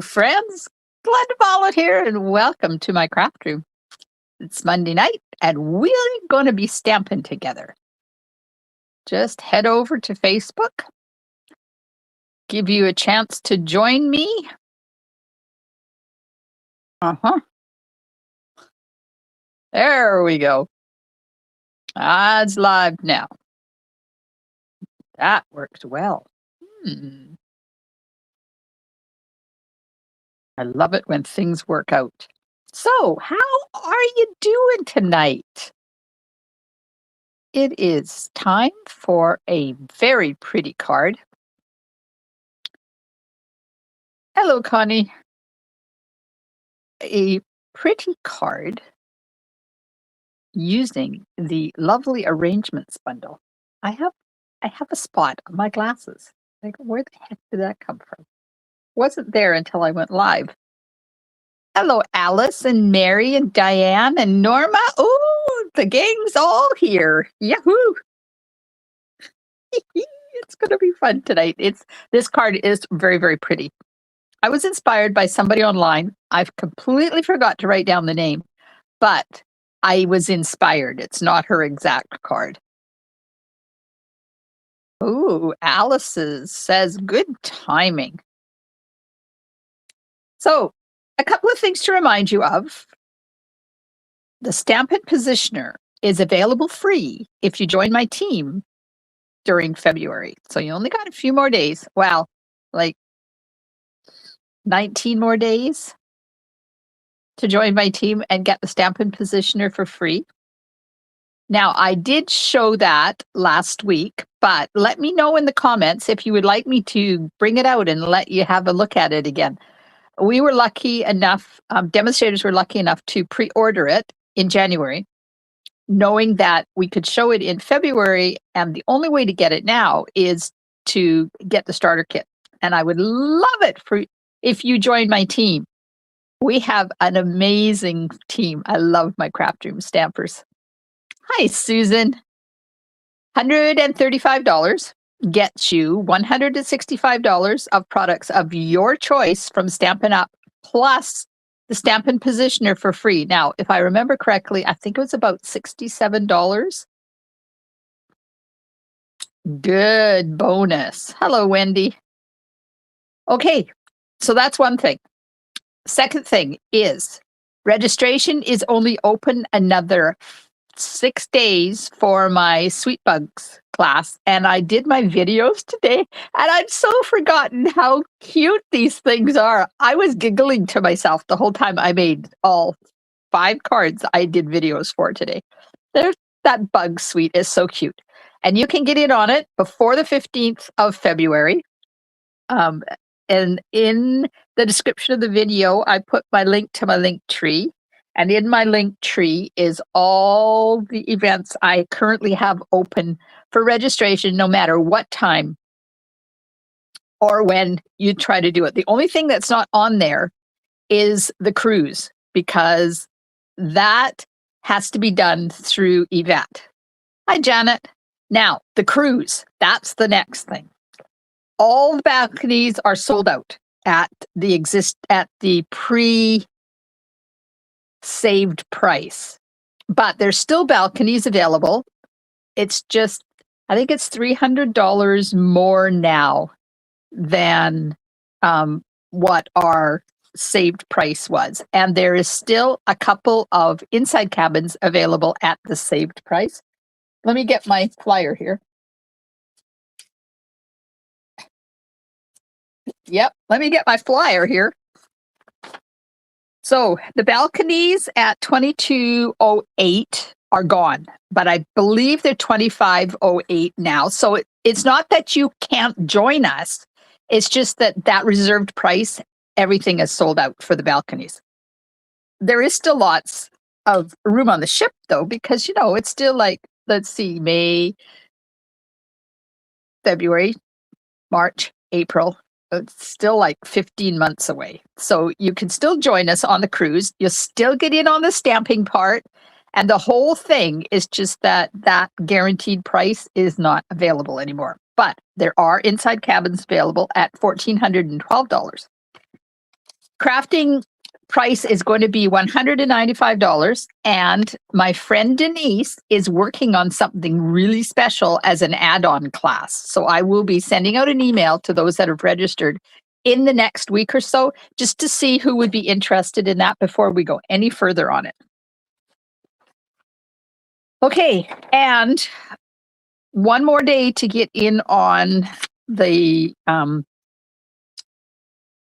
Friends, Glenda Ballot here, and welcome to my craft room. It's Monday night, and we're going to be stamping together. Just head over to Facebook, give you a chance to join me. There we go. It's live now. That worked well. I love it when things work out. So, how are you doing tonight? It is time for a very pretty card. Hello, Connie. A pretty card using the lovely arrangements bundle. I have a spot on my glasses. Like, where the heck did that come from? Wasn't there until I went live. Hello, Alice and Mary and Diane and Norma. Oh, the gang's all here. Yahoo! It's going to be fun tonight. This card is very, very pretty. I was inspired by somebody online. I've completely forgot to write down the name, but I was inspired. It's not her exact card. Ooh, Alice's says good timing. So, a couple of things to remind you of. The Stampin' Positioner is available free if you join my team during February. So you only got a few more days. Well, like 19 more days to join my team and get the Stampin' Positioner for free. Now, I did show that last week, but let me know in the comments if you would like me to bring it out and let you have a look at it again. We were lucky enough, demonstrators were lucky enough to pre-order it in January, knowing that we could show it in February, and the only way to get it now is to get the starter kit. And I would love it if you join my team. We have an amazing team. I love my craft room stampers. Hi, Susan. $135 gets you $165 of products of your choice from Stampin' Up, plus the Stampin' Positioner for free. Now, if I remember correctly, I think it was about $67. Good bonus. Hello, Wendy. Okay, so that's one thing. Second thing is registration is only open another 6 days for my Sweet Bugs class, and I did my videos today, and I'd so forgotten how cute these things are. I was giggling to myself the whole time I made all 5 cards I did videos for today. That bug suite is so cute, and you can get in on it before the 15th of February. And in the description of the video, I put my link to my link tree. And in my link tree is all the events I currently have open for registration, no matter what time or when you try to do it. The only thing that's not on there is the cruise, because that has to be done through Yvette. Hi, Janet. Now, the cruise, that's the next thing. All the balconies are sold out at the pre-saved price, but there's still balconies available. It's just, I think it's $300 more now than what our saved price was. And there is still a couple of inside cabins available at the saved price. Let me get my flyer here. Yep, let me get my flyer here. So the balconies at 2208 are gone, but I believe they're 2508 now. So it's not that you can't join us. It's just that reserved price, everything is sold out for the balconies. There is still lots of room on the ship, though, because, you know, it's still like, let's see, May, February, March, April. It's still like 15 months away. So you can still join us on the cruise. You'll still get in on the stamping part. And the whole thing is just that guaranteed price is not available anymore. But there are inside cabins available at $1,412. crafting price is going to be $195. And my friend Denise is working on something really special as an add-on class. So I will be sending out an email to those that have registered in the next week or so, just to see who would be interested in that before we go any further on it. Okay, and one more day to get in on the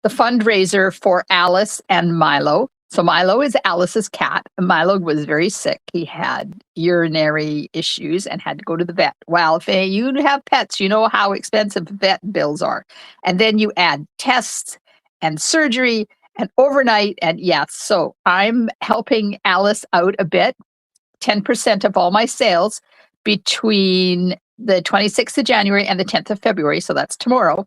fundraiser for Alice and Milo. So Milo is Alice's cat. Milo was very sick. He had urinary issues and had to go to the vet. Well, if you have pets, you know how expensive vet bills are. And then you add tests and surgery and overnight. And yes, so I'm helping Alice out a bit. 10% of all my sales between the 26th of January and the 10th of February, so that's tomorrow,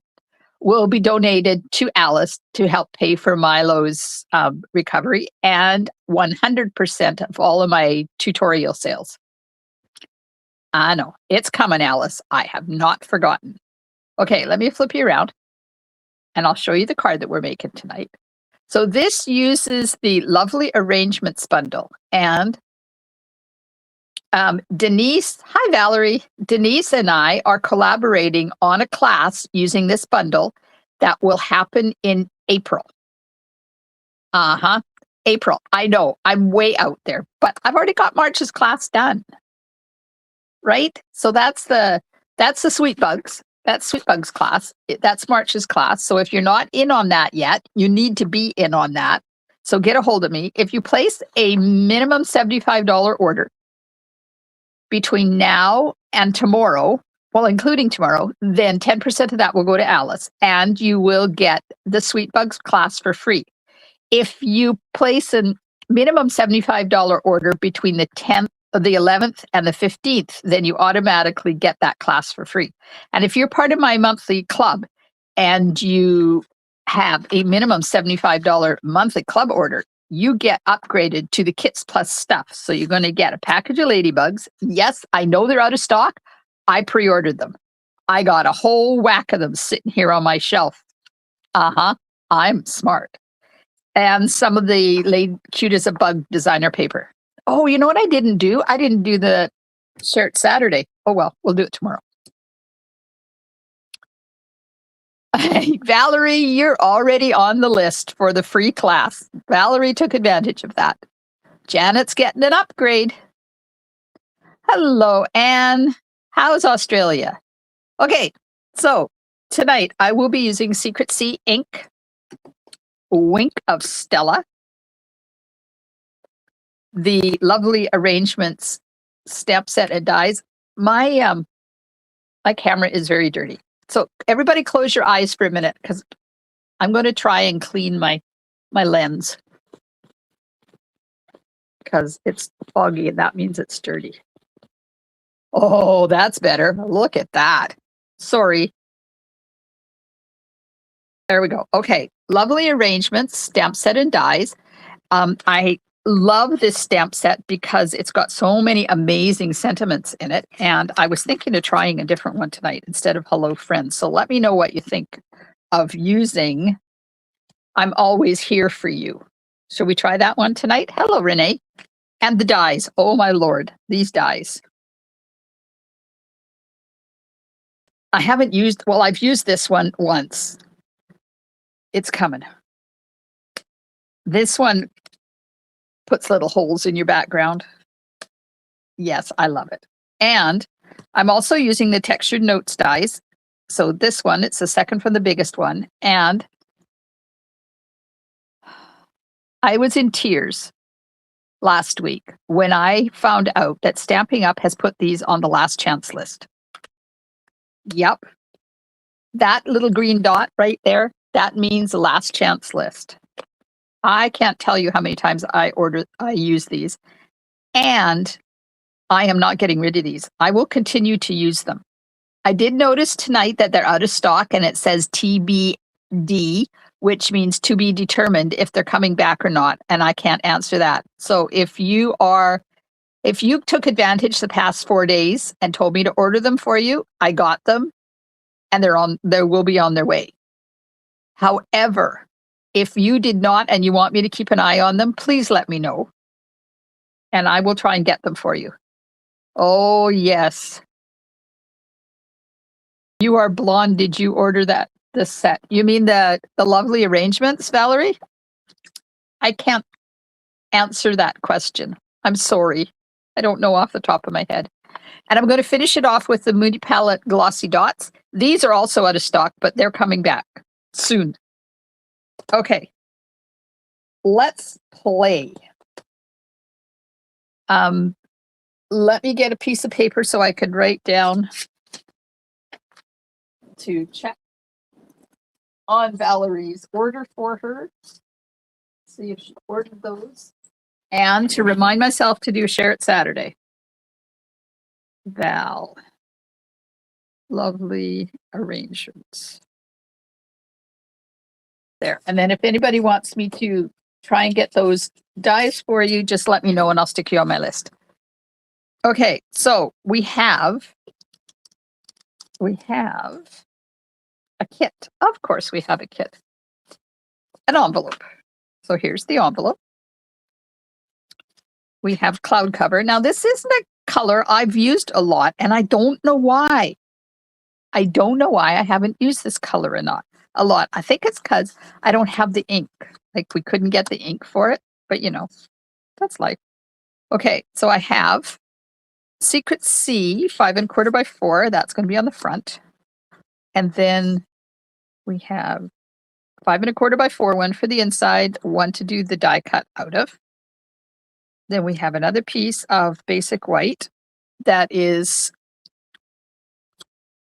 will be donated to Alice to help pay for Milo's recovery, and 100% of all of my tutorial sales. I know, it's coming, Alice. I have not forgotten. Okay, let me flip you around, and I'll show you the card that we're making tonight. So this uses the Lovely Arrangements bundle, and Denise, hi Valerie. Denise and I are collaborating on a class using this bundle that will happen in April. April. I know, I'm way out there, but I've already got March's class done. Right? So that's the Sweet Bugs. That's Sweet Bugs class. That's March's class. So if you're not in on that yet, you need to be in on that. So get a hold of me. If you place a minimum $75 order between now and tomorrow, well, including tomorrow, then 10% of that will go to Alice, and you will get the Sweet Bugs class for free. If you place a minimum $75 order between the 11th and the 15th, then you automatically get that class for free. And if you're part of my monthly club and you have a minimum $75 monthly club order, you get upgraded to the Kits Plus stuff. So you're going to get a package of ladybugs. Yes, I know they're out of stock. I pre-ordered them. I got a whole whack of them sitting here on my shelf. I'm smart. And some of the Cute as a Bug designer paper. Oh, you know what I didn't do? I didn't do the shirt Saturday. Oh, well, we'll do it tomorrow. Valerie, you're already on the list for the free class. Valerie took advantage of that. Janet's getting an upgrade. Hello, Anne. How's Australia? Okay, so tonight I will be using Secret Sea ink, Wink of Stella, the Lovely Arrangements stamp set and dies. My camera is very dirty. So everybody close your eyes for a minute, because I'm going to try and clean my lens, because it's foggy and that means it's dirty. Oh, that's better. Look at that. Sorry. There we go. Okay. Lovely Arrangements, stamp set and dies. I love this stamp set because it's got so many amazing sentiments in it. And I was thinking of trying a different one tonight instead of Hello Friends. So let me know what you think of using I'm Always Here for You. Shall we try that one tonight? Hello, Renee. And the dies. Oh, my Lord. These dies. I haven't used, well, I've used this one once. It's coming. This one puts little holes in your background. Yes, I love it. And I'm also using the Textured Notes dies. So this one, it's the second from the biggest one. And I was in tears last week when I found out that Stampin' Up! Has put these on the last chance list. Yep. That little green dot right there, that means last chance list. I can't tell you how many times I use these, and I am not getting rid of these. I will continue to use them. I did notice tonight that they're out of stock, and it says TBD, which means to be determined if they're coming back or not, and I can't answer that. So if you took advantage the past 4 days and told me to order them for you, I got them, and they will be on their way. However, If you did not and you want me to keep an eye on them, please let me know. And I will try and get them for you. Oh, yes. You are blonde. Did you order this set? You mean the lovely arrangements, Valerie? I can't answer that question. I'm sorry. I don't know off the top of my head. And I'm going to finish it off with the Moody Palette Glossy Dots. These are also out of stock, but they're coming back soon. Okay. Let's play. Let me get a piece of paper so I could write down to check on Valerie's order for her. See if she ordered those. And to remind myself to do Share It Saturday. Val. Lovely arrangements. There. And then if anybody wants me to try and get those dies for you, just let me know and I'll stick you on my list. Okay, so we have a kit. Of course we have a kit. An envelope. So here's the envelope. We have cloud cover. Now this isn't a color I've used a lot and I don't know why. I don't know why I haven't used this color a lot. I think it's because I don't have the ink. Like we couldn't get the ink for it, but you know, that's life. Okay, so I have Secret C 5 1/4 by 4. That's going to be on the front. And then we have 5 1/4 by 4, one for the inside, one to do the die cut out of. Then we have another piece of basic white that is,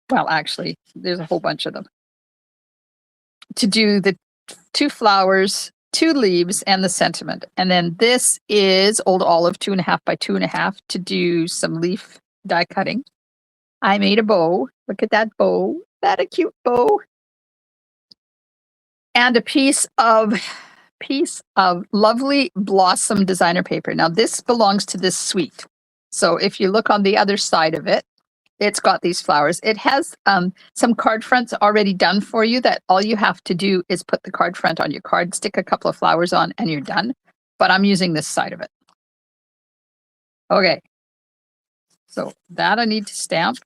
well, actually, there's a whole bunch of them. To do the 2 flowers, 2 leaves, and the sentiment. And then this is Old Olive 2 1/2 by 2 1/2 to do some leaf die cutting. I made a bow. Look at that bow. That a cute bow. And a piece of lovely blossom designer paper. Now this belongs to this suite. So if you look on the other side of it, it's got these flowers. It has some card fronts already done for you that all you have to do is put the card front on your card, stick a couple of flowers on, and you're done. But I'm using this side of it. Okay. So that I need to stamp.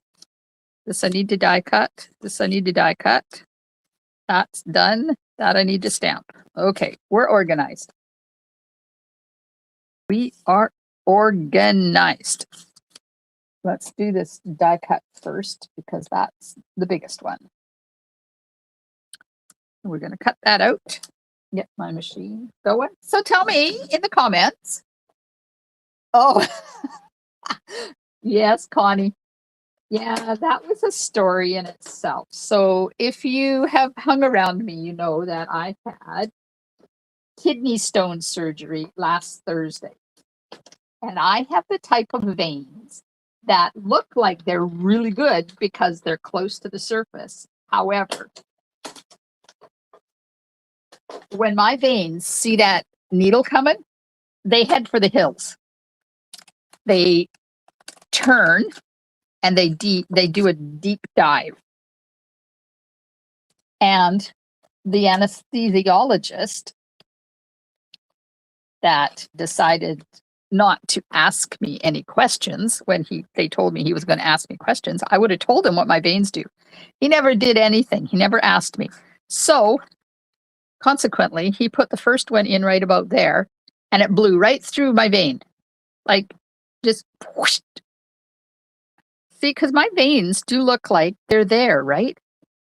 This I need to die cut. This I need to die cut. That's done. That I need to stamp. Okay, we're organized. We are organized. Let's do this die cut first because that's the biggest one. We're going to cut that out. Get my machine going. So tell me in the comments. Oh, yes, Connie. Yeah, that was a story in itself. So if you have hung around me, you know that I had kidney stone surgery last Thursday. And I have the type of veins that look like they're really good because they're close to the surface. However, when my veins see that needle coming, they head for the hills. They turn and they do a deep dive. And the anesthesiologist that decided not to ask me any questions when they told me he was going to ask me questions, I would have told him what my veins do. He never did anything. He never asked me. So consequently, he put the first one in right about there and it blew right through my vein. Like just whoosh. See, because my veins do look like they're there, right?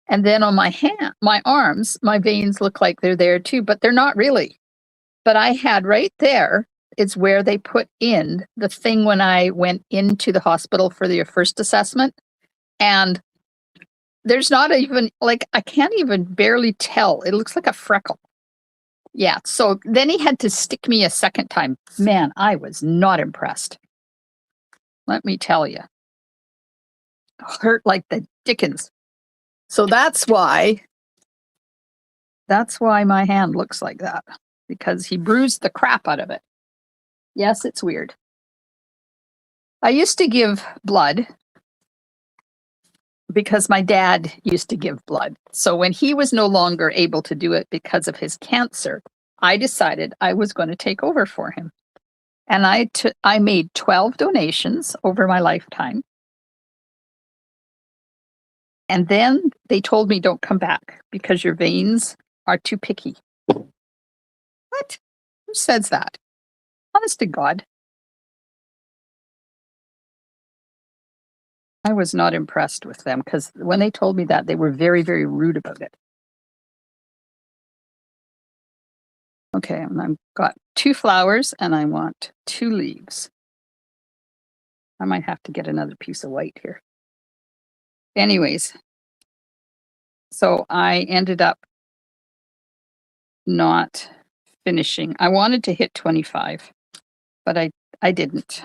And then on my arms, my veins look like they're there too, but they're not really. But I had right there, it's where they put in the thing when I went into the hospital for the first assessment. And there's not even, like, I can't even barely tell. It looks like a freckle. Yeah, so then he had to stick me a second time. Man, I was not impressed. Let me tell you. Hurt like the dickens. So that's why my hand looks like that, because he bruised the crap out of it. Yes, it's weird. I used to give blood because my dad used to give blood. So when he was no longer able to do it because of his cancer, I decided I was going to take over for him. And I made 12 donations over my lifetime. And then they told me, don't come back because your veins are too picky. What? Who says that? Honest to God. I was not impressed with them because when they told me that, they were very, very rude about it. Okay, and I've got 2 flowers and I want 2 leaves. I might have to get another piece of white here. Anyways, so I ended up not finishing. I wanted to hit 25, but I didn't.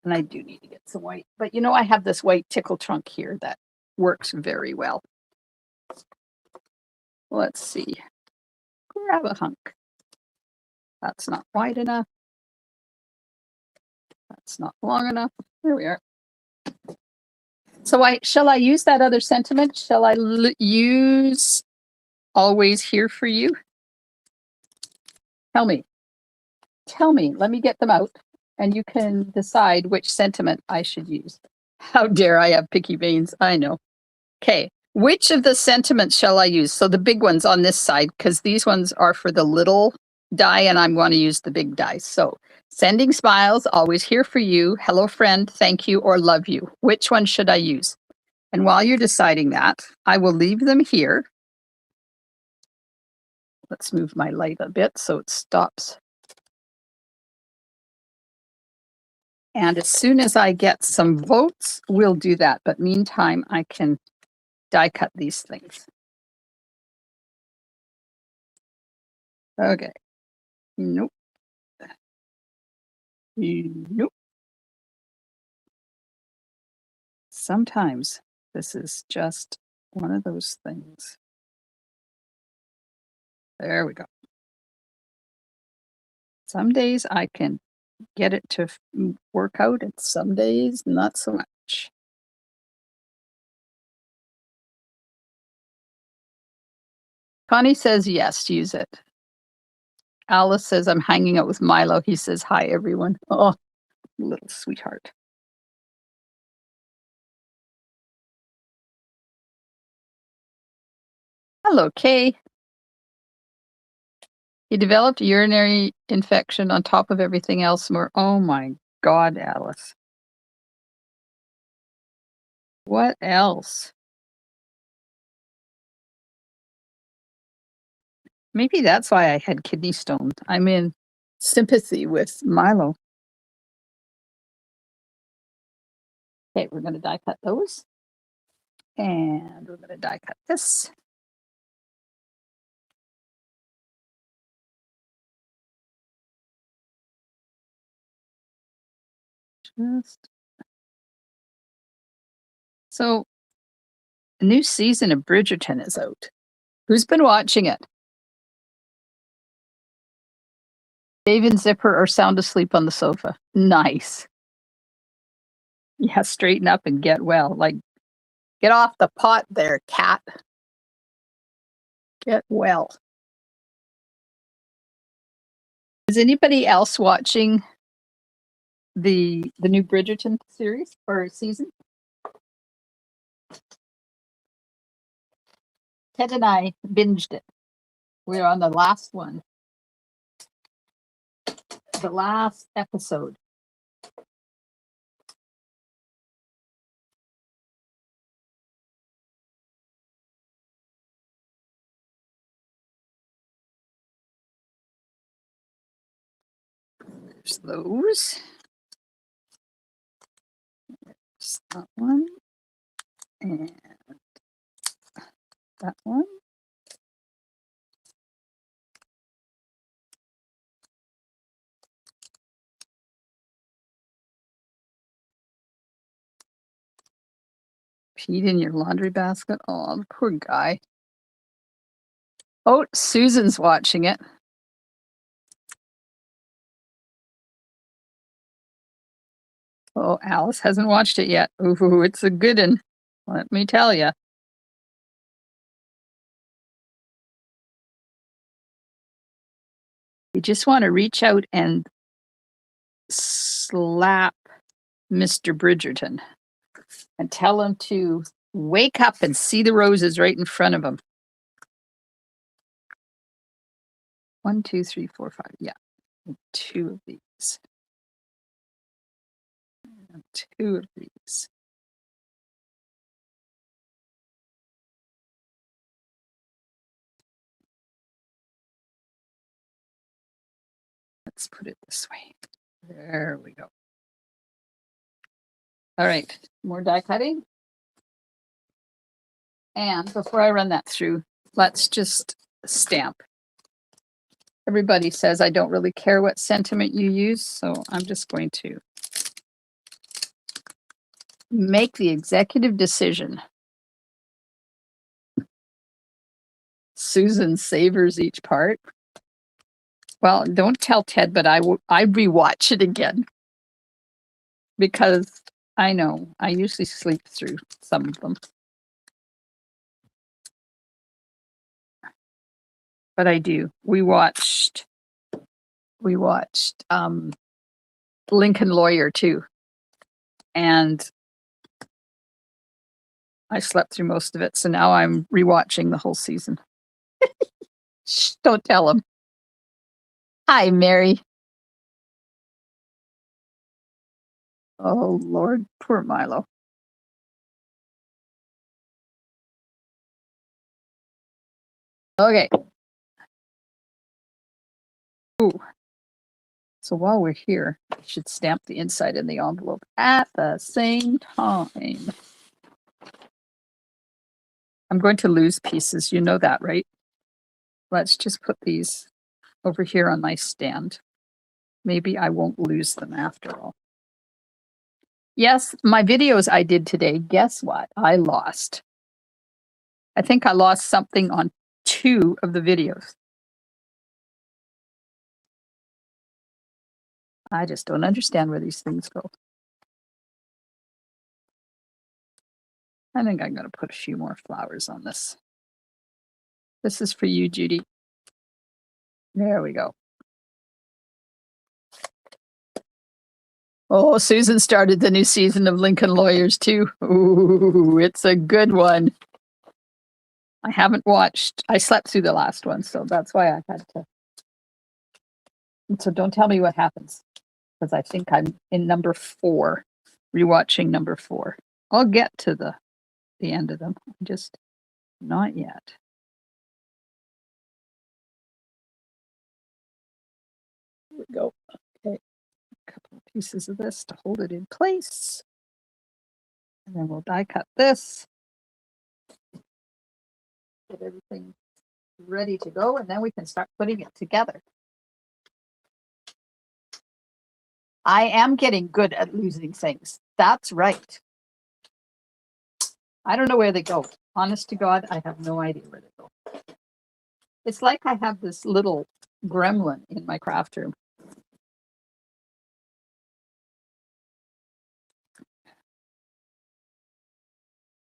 And I do need to get some white. But I have this white tickle trunk here that works very well. Let's see. Grab a hunk. That's not wide enough. That's not long enough. There we are. So shall I use that other sentiment? Shall I use always here for you? Tell me. Tell me. Let me get them out and you can decide which sentiment I should use. How dare I have picky veins? I know. Okay. Which of the sentiments shall I use? So the big ones on this side, because these ones are for the little die and I'm going to use the big die. So sending smiles, always here for you, hello friend, thank you, or love you. Which one should I use? And while you're deciding that, I will leave them here. Let's move my light a bit so it stops. And as soon as I get some votes, we'll do that. But meantime, I can die cut these things. Okay. Nope. Nope. Sometimes this is just one of those things. There we go. Some days I can get it to work out, and some days not so much. Connie says yes, use it. Alice says I'm hanging out with Milo. He says hi, everyone. Oh, little sweetheart. Hello, Kay. He developed a urinary infection on top of everything else more. Oh my God, Alice. What else? Maybe that's why I had kidney stones. I'm in sympathy with Milo. Okay, we're going to die cut those. And we're going to die cut this. Just so a new season of Bridgerton is out. Who's been watching it? Dave and Zipper are sound asleep on the sofa. Nice. Yeah, straighten up and get well. Like, get off the pot there, cat. Get well. Is anybody else watching the new Bridgerton series or season? Ted and I binged it. We're on the last one. The last episode. There's those. There's that one. And that one. Peed in your laundry basket. Oh, the poor guy. Oh, Susan's watching it. Oh, Alice hasn't watched it yet. Ooh, it's a good one. Let me tell you. You just want to reach out and slap Mr. Bridgerton and tell him to wake up and see the roses right in front of him. 1, 2, 3, 4, 5. Yeah. 2 of these. And 2 of these. Let's put it this way. There we go. All right, more die cutting. And before I run that through, let's just stamp. Everybody says I don't really care what sentiment you use, so I'm just going to make the executive decision. Susan savors each part. Well, don't tell Ted, but I rewatch it again because I know I usually sleep through some of them. But I do. We watched Lincoln Lawyer too. And I slept through most of it, so now I'm rewatching the whole season. Shh, don't tell him. Hi, Mary. Oh, Lord, poor Milo. Okay. Ooh. So while we're here, I should stamp the inside in the envelope at the same time. I'm going to lose pieces. You know that, right? Let's just put these over here on my stand. Maybe I won't lose them after all. Yes, my videos I did today, guess what? I lost. I think I lost something on 2 of the videos. I just don't understand where these things go. I think I'm going to put a few more flowers on this. This is for you, Judy. There we go. Oh, Susan started the new season of Lincoln Lawyers too. Ooh, it's a good one. I haven't watched. I slept through the last one, so that's why I had to. So don't tell me what happens, because I think I'm in number 4, rewatching number 4. I'll get to the end of them, just not yet. Here we go. Okay, a couple of pieces of this to hold it in place. And then we'll die cut this. Get everything ready to go, and then we can start putting it together. I am getting good at losing things. That's right. I don't know where they go. Honest to God, I have no idea where they go. It's like I have this little gremlin in my craft room.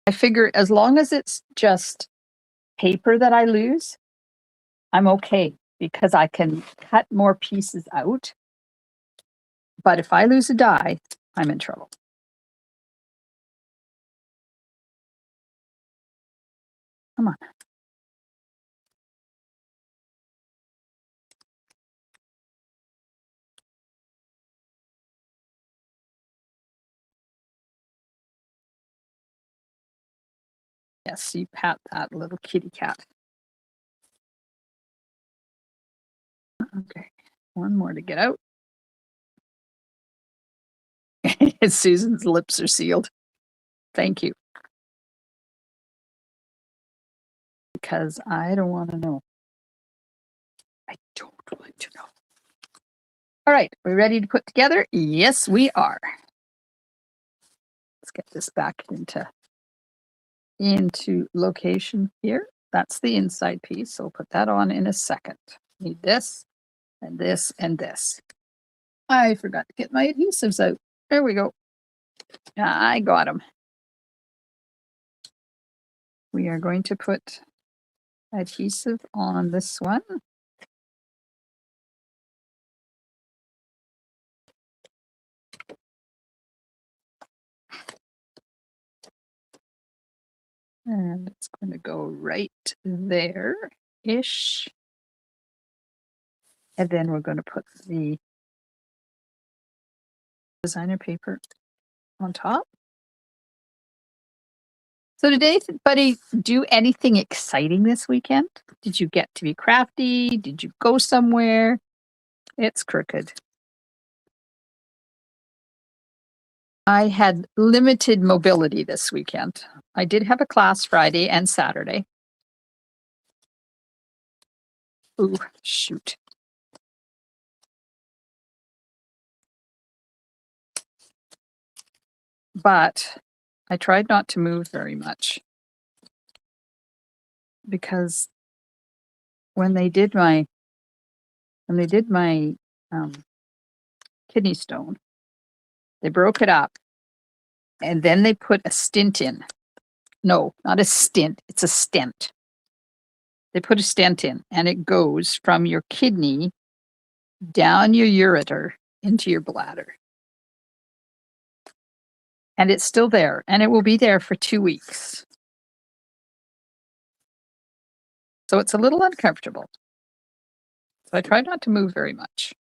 I figure as long as it's just paper that I lose, I'm okay because I can cut more pieces out. But if I lose a die, I'm in trouble. Come on. Yes, you pat that little kitty cat. Okay, one more to get out. Susan's lips are sealed. Thank you. Because I don't want to know. I don't want to know. All right, we ready to put together? Yes, we are. Let's get this back into location here. That's the inside piece, so we'll put that on in a second. Need this, and this, and this. I forgot to get my adhesives out. There we go. I got them. we are going to put adhesive on this one. And it's going to go right there-ish. And then we're going to put the designer paper on top. So did anybody do anything exciting this weekend? Did you get to be crafty? Did you go somewhere? It's crooked. I had limited mobility this weekend. I did have a class Friday and Saturday. Ooh, shoot. But I tried not to move very much because when they did my kidney stone, they broke it up and then they put a stint in. No, not a stint, it's a stent. They put a stent in and it goes from your kidney down your ureter into your bladder. And it's still there and it will be there for 2 weeks. So it's a little uncomfortable. So I tried not to move very much.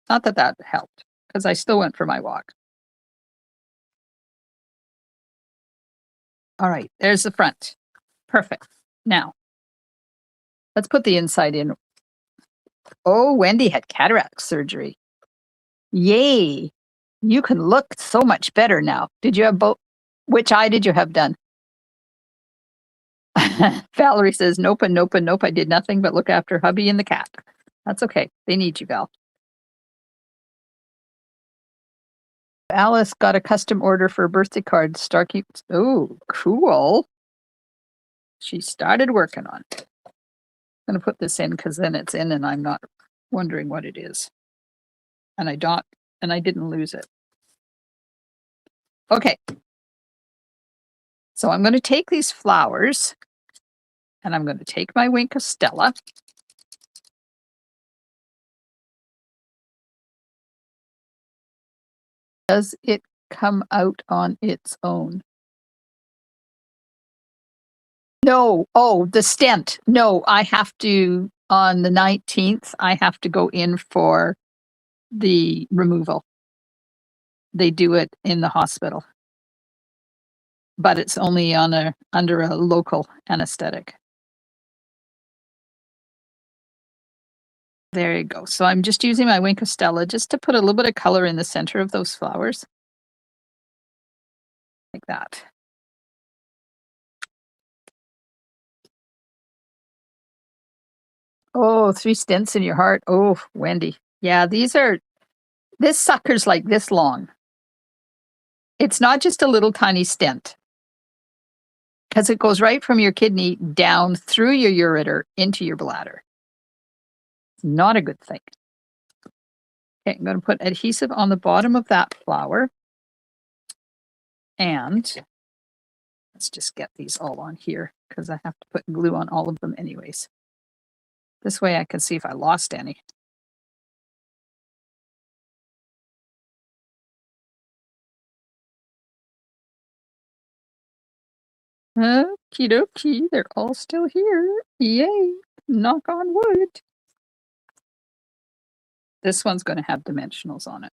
Not that that helped because I still went for my walk. All right, there's the front. Perfect. Now, let's put the inside in. Oh, Wendy had cataract surgery. Yay. You can look so much better now. Did you have both? Which eye did you have done? Valerie says, nope, and nope, and nope. I did nothing but look after hubby and the cat. That's okay. They need you, Val. Alice got a custom order for a birthday card. Starkey. Oh, cool. She started working on it. I'm going to put this in because then it's in and I'm not wondering what it is. And I didn't lose it. Okay. So I'm going to take these flowers and I'm going to take my Wink of Stella. Does it come out on its own? No. Oh, the stent. No, I have to, on the 19th, I have to go in for the removal. They do it in the hospital. But it's only on under a local anesthetic. There you go. So I'm just using my Wink of Stella just to put a little bit of color in the center of those flowers. Like that. Oh, 3 stents in your heart. Oh, Wendy. Yeah, this sucker's like this long. It's not just a little tiny stent because it goes right from your kidney down through your ureter into your bladder. It's not a good thing. Okay, I'm going to put adhesive on the bottom of that flower. And let's just get these all on here because I have to put glue on all of them anyways. This way I can see if I lost any. Okie dokie, they're all still here. Yay, knock on wood. This one's going to have dimensionals on it.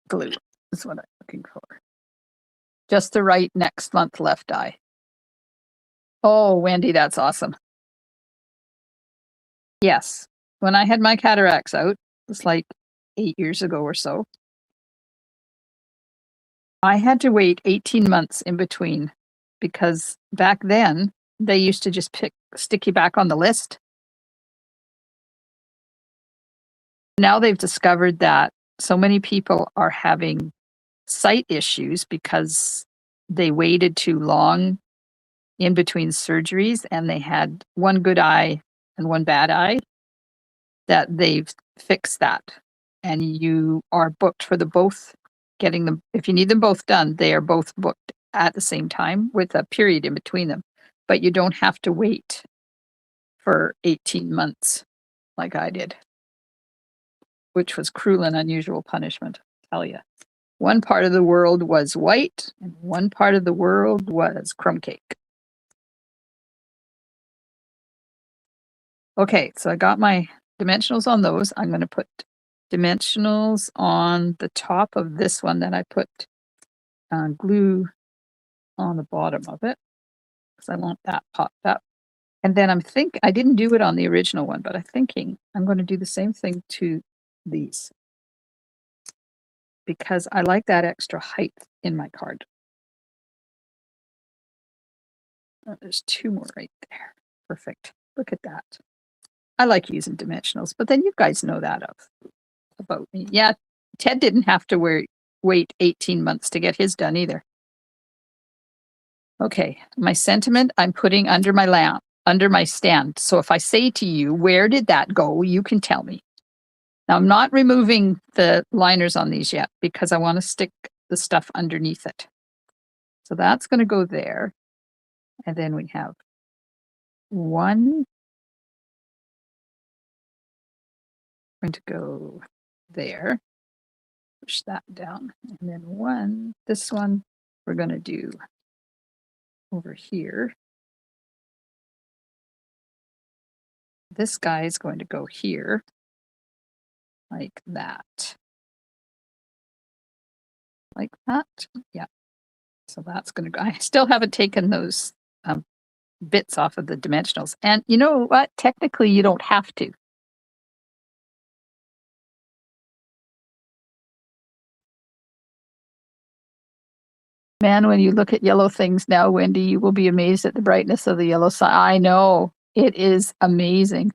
Glue is what I'm looking for. Just the right next month left eye. Oh, Wendy, that's awesome. Yes, when I had my cataracts out, it's like 8 years ago or so. I had to wait 18 months in between because back then they used to just stick you back on the list. Now they've discovered that so many people are having sight issues because they waited too long in between surgeries and they had one good eye and one bad eye, that they've fixed that. And you are booked for the both, getting them. If you need them both done, they are both booked at the same time with a period in between them, but you don't have to wait for 18 months like I did, which was cruel and unusual punishment, I tell you. One part of the world was white and one part of the world was crumb cake. Okay, so I got my dimensionals on those. I'm going to put dimensionals on the top of this one that I put glue on the bottom of it because I want that popped up. And then I didn't do it on the original one, but I'm thinking I'm going to do the same thing to these because I like that extra height in my card. Oh, there's two more right there. Perfect. Look at that. I like using dimensionals, but then you guys know that about me. Yeah, Ted didn't have to wait 18 months to get his done either. Okay, my sentiment I'm putting under my lamp, under my stand. So if I say to you, where did that go? You can tell me. Now I'm not removing the liners on these yet because I want to stick the stuff underneath it. So that's going to go there. And then we have one going to go there. Push that down. And then this one we're going to do over here. This guy is going to go here like that. Like that. Yeah. So that's going to go. I still haven't taken those bits off of the dimensionals. And you know what? Technically, you don't have to. Man, when you look at yellow things now, Wendy, you will be amazed at the brightness of the yellow sun. I know. It is amazing.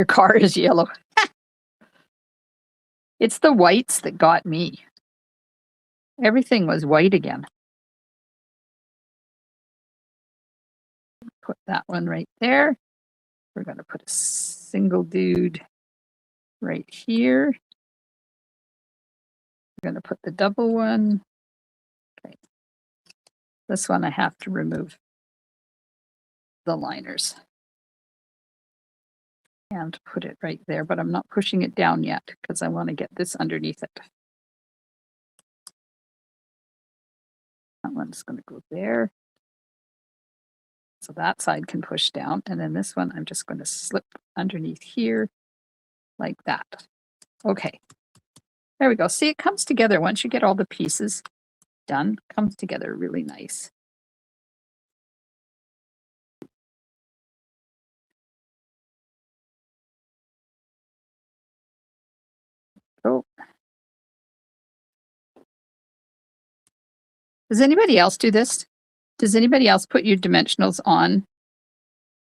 Your car is yellow. It's the whites that got me. Everything was white again. Put that one right there. We're going to put a single dude right here. We're going to put the double one. Okay. This one I have to remove the liners and put it right there, but I'm not pushing it down yet because I want to get this underneath it. That one's going to go there. So that side can push down. And then this one, I'm just going to slip underneath here like that. Okay. There we go. See, it comes together once you get all the pieces done. Comes together really nice. Oh. Does anybody else do this? Does anybody else put your dimensionals on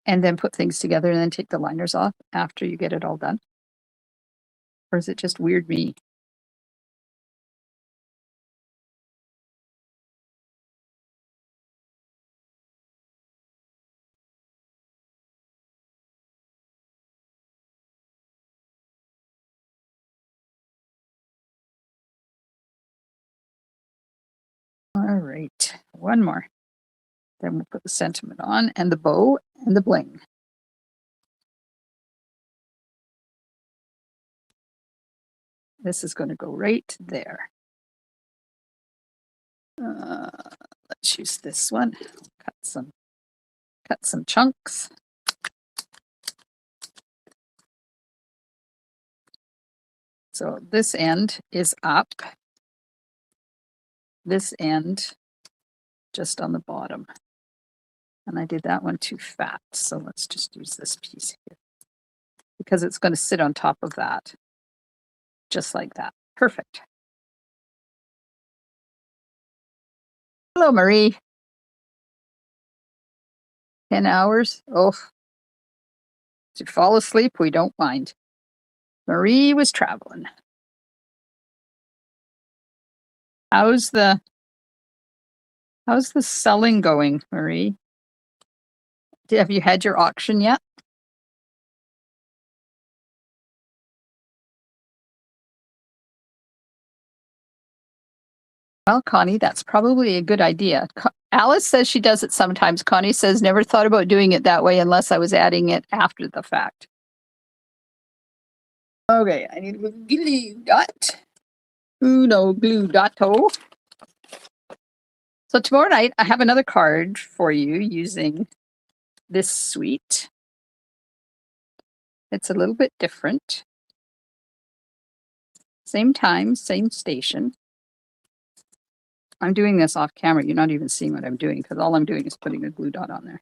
and then put things together and then take the liners off after you get it all done? Or is it just weird me? All right, one more. Then we'll put the sentiment on and the bow and the bling. This is going to go right there. Let's use this one. Cut some chunks. So this end is up. This end just on the bottom. And I did that one too fat. So let's just use this piece here because it's going to sit on top of that. Just like that. Perfect. Hello, Marie. 10 hours? Oh, to fall asleep, we don't mind. Marie was traveling. How's the selling going, Marie? Have you had your auction yet? Well, Connie, that's probably a good idea. Alice says she does it sometimes. Connie says, never thought about doing it that way unless I was adding it after the fact. Okay, I need a glue dot. Uno glue dotto. So tomorrow night, I have another card for you using this suite. It's a little bit different. Same time, same station. I'm doing this off camera. You're not even seeing what I'm doing because all I'm doing is putting a glue dot on there.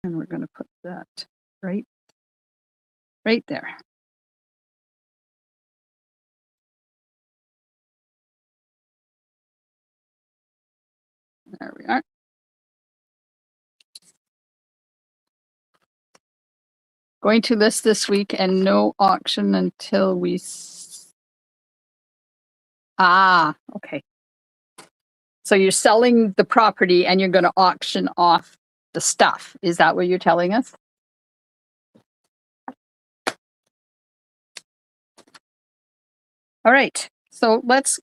And we're going to put that right there. There we are. Going to list this week and no auction until we... okay. So you're selling the property and you're going to auction off the stuff. Is that what you're telling us? All right. So let's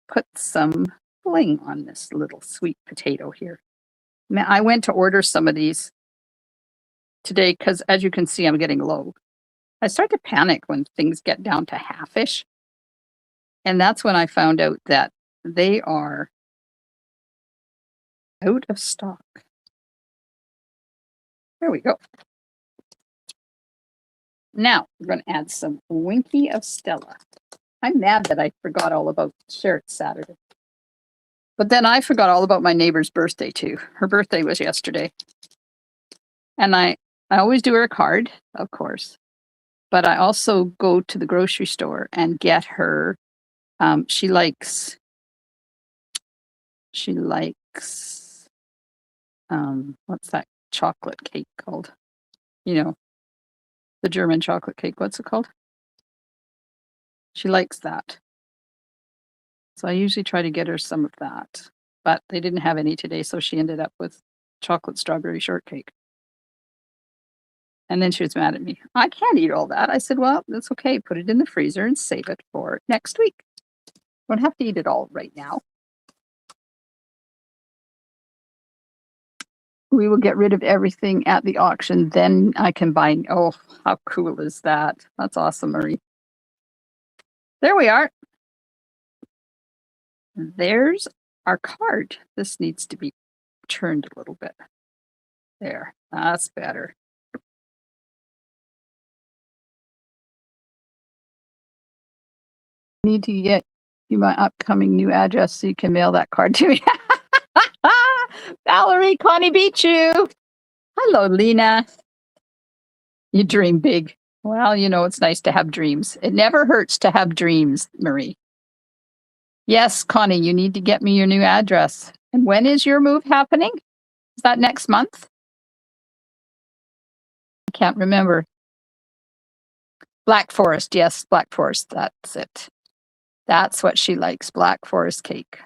put some bling on this little sweet potato here. I went to order some of these today because, as you can see, I'm getting low. I start to panic when things get down to half-ish. And that's when I found out that they are out of stock. There we go. Now we're going to add some Winky of Stella. I'm mad that I forgot all about Shared Saturday. But then I forgot all about my neighbor's birthday too. Her birthday was yesterday. And I always do her a card, of course. But I also go to the grocery store and get her, she likes, what's that chocolate cake called? You know, the German chocolate cake. What's it called? She likes that. So I usually try to get her some of that. But they didn't have any today, so she ended up with chocolate strawberry shortcake. And then she was mad at me. I can't eat all that. I said, well, that's okay. Put it in the freezer and save it for next week. Don't have to eat it all right now. We will get rid of everything at the auction. Then I can buy. Oh, how cool is that? That's awesome, Marie. There we are. There's our card. This needs to be turned a little bit. There, that's better. Need to get you my upcoming new address so you can mail that card to me. Valerie, Connie beat you. Hello, Lena. You dream big. Well, you know, it's nice to have dreams. It never hurts to have dreams, Marie. Yes, Connie, you need to get me your new address. And when is your move happening? Is that next month? I can't remember. Black Forest. Yes, Black Forest. That's it. That's what she likes, Black Forest cake.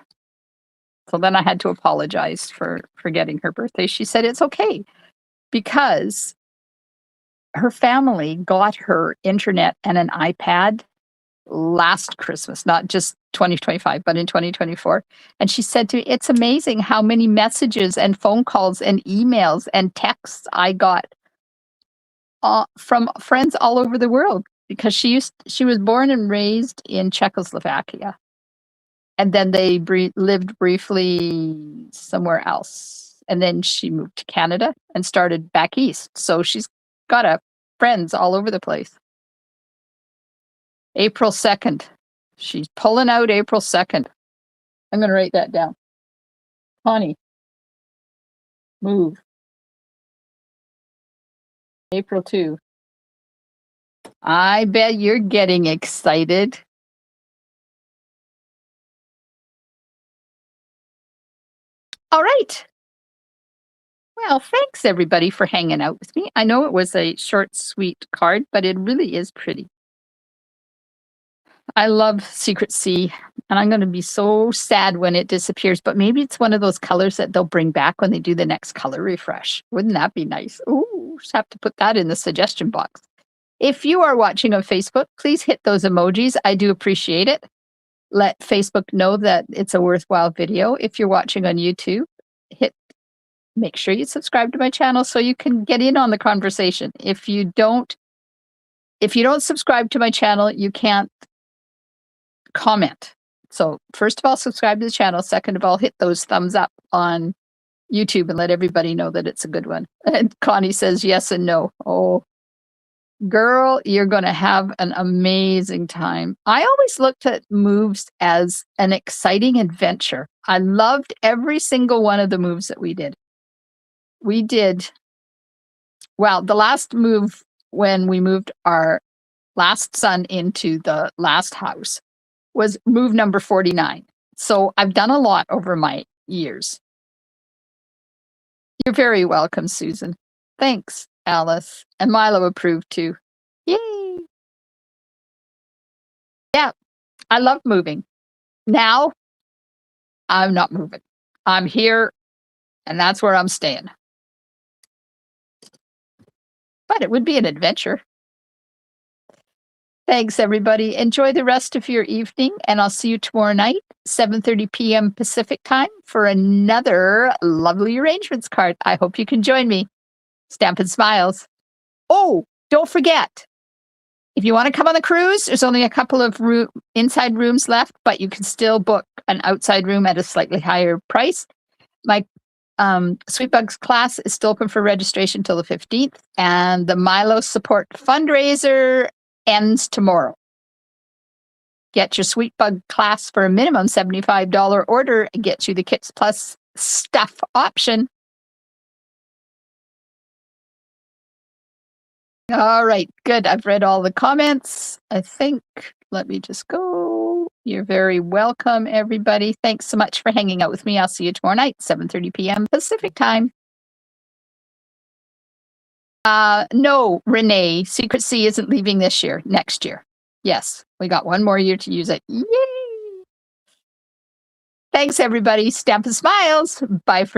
So then I had to apologize for forgetting her birthday. She said it's okay because her family got her internet and an iPad last Christmas, not just 2025, but in 2024. And she said to me, it's amazing how many messages and phone calls and emails and texts I got from friends all over the world because she was born and raised in Czechoslovakia. And then they lived briefly somewhere else. And then she moved to Canada and started back east. So she's got friends all over the place. April 2nd. She's pulling out April 2nd. I'm going to write that down. Connie, move. April 2. I bet you're getting excited. All right. Well, thanks everybody for hanging out with me. I know it was a short, sweet card, but it really is pretty. I love Secret Sea, and I'm going to be so sad when it disappears, but maybe it's one of those colors that they'll bring back when they do the next color refresh. Wouldn't that be nice? Ooh, just have to put that in the suggestion box. If you are watching on Facebook, please hit those emojis. I do appreciate it. let Facebook know that it's a worthwhile video. If you're watching on YouTube, make sure you subscribe to my channel so you can get in on the conversation. If you don't subscribe to my channel, you can't comment. So first of all, subscribe to the channel. Second of all, hit those thumbs up on YouTube and let everybody know that it's a good one. And Connie says yes and no. Oh, girl, you're going to have an amazing time. I always looked at moves as an exciting adventure. I loved every single one of the moves that we did. Well, the last move when we moved our last son into the last house was move number 49. So I've done a lot over my years. You're very welcome, Susan. Thanks, Alice. And Milo approved too. Yay! Yeah, I love moving. Now, I'm not moving. I'm here, and that's where I'm staying. But it would be an adventure. Thanks, everybody. Enjoy the rest of your evening, and I'll see you tomorrow night, 7:30 p.m. Pacific time, for another lovely arrangements card. I hope you can join me. Stampin' Smiles. Oh, don't forget, if you want to come on the cruise, there's only a couple of inside rooms left, but you can still book an outside room at a slightly higher price. My Sweet Bugs class is still open for registration till the 15th, and the Milo Support fundraiser ends tomorrow. Get your Sweet Bug class for a minimum $75 order and get you the Kits Plus stuff option. All right, good. I've read all the comments, I think. Let me just go. You're very welcome, everybody. Thanks so much for hanging out with me. I'll see you tomorrow night, 7:30 p.m. Pacific time. No, Renee, Secret Sea isn't leaving this year, next year. Yes, we got one more year to use it. Yay! Thanks, everybody. Stampin' Smiles. Bye for